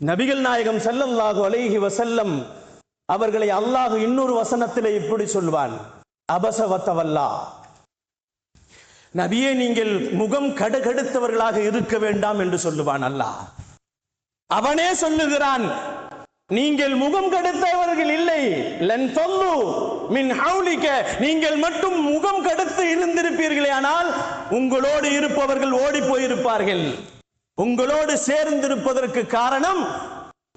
நபிகள் நாயகம் ஸல்லல்லாஹு அலைஹி வஸல்லம் அவர்களை அல்லாஹ் இன்னொரு வசனத்திலே இப்படி சொல்வான், அபஸ வதவல்லா. நபியே, நீங்கள் முகம் கடுகடுத்தவர்களாக இருக்க வேண்டாம் என்று சொல்லுவான் அல்லாஹ். அவனே சொல்லுகிறான், நீங்கள் முகம் கடுத்தவர்கள் இல்லை, லன் தல்லு மின் ஹவுலிக, நீங்கள் மட்டும் முகம் கடுத்து இருந்திருப்பீர்களே ஆனால் உங்களோடு இருப்பவர்கள் ஓடி போயிருப்பார்கள். உங்களோடு சேர்ந்திருப்பதற்கு காரணம்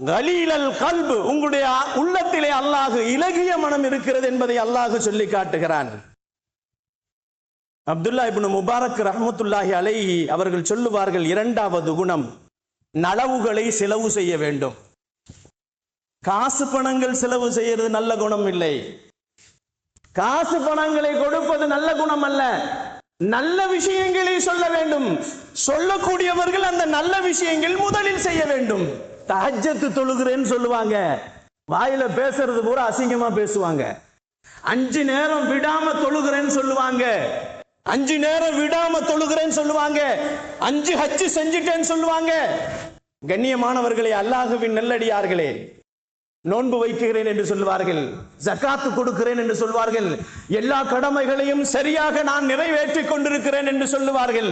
கலீலல் கல்பு, உங்களுடைய உள்ளத்திலே அல்லாஹ் இலகிய மனம் இருக்கிறது என்பதை அல்லாஹ் சொல்லி காட்டுகிறான். அப்துல்லா இப்னு முபாரக் ரஹ்மத்துல்லாஹி அலைஹி அவர்கள் சொல்லுவார்கள், இரண்டாவது குணம், நலவுகளை செலவு செய்ய வேண்டும். காசு பணங்கள் செலவு செய்யறது நல்ல குணம் இல்லை. காசு பணங்களை கொடுப்பது நல்ல குணம் அல்ல. நல்ல விஷயங்களை சொல்ல வேண்டும். சொல்லக்கூடியவர்கள் அந்த நல்ல விஷயங்கள் முதலில் செய்ய வேண்டும். தஹஜ்ஜத் தொழுகிறேன்னு சொல்லுவாங்க, வாயில பேசுறது பூரா அசிங்கமா பேசுவாங்க. 5 நேரம் விடாம தொழுகிறேன்னு சொல்லுவாங்க, 5 நேரம் விடாம தொழுகிறேன்னு சொல்லுவாங்க, 5 ஹஜ் செஞ்சிட்டேன்னு சொல்லுவாங்க. கண்ணியமானவர்களே, அல்லாஹ்வின் நல்லடியார்களே, நோன்பு வைக்கிறேன் என்று சொல்வார்கள், ஜகாத்து கொடுக்கிறேன் என்று சொல்வார்கள், எல்லா கடமைகளையும் சரியாக நான் நிறைவேற்றிக் கொண்டிருக்கிறேன் என்று சொல்லுவார்கள்.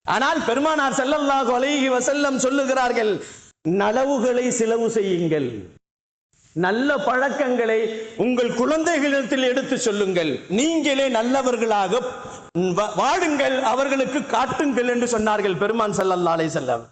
ஆனால் பெருமானார் ஸல்லல்லாஹு அலைஹி வஸல்லம் சொல்லுகிறார்கள், நலவுகளை செலவு செய்யுங்கள், நல்ல பழக்கங்களை உங்கள் குழந்தைகளிடத்தில் எடுத்து சொல்லுங்கள், நீங்களே நல்லவர்களாக வாழுங்கள், அவர்களுக்கு காட்டுங்கள் என்று சொன்னார்கள் பெருமான் ஸல்லல்லாஹு அலைஹி வஸல்லம்.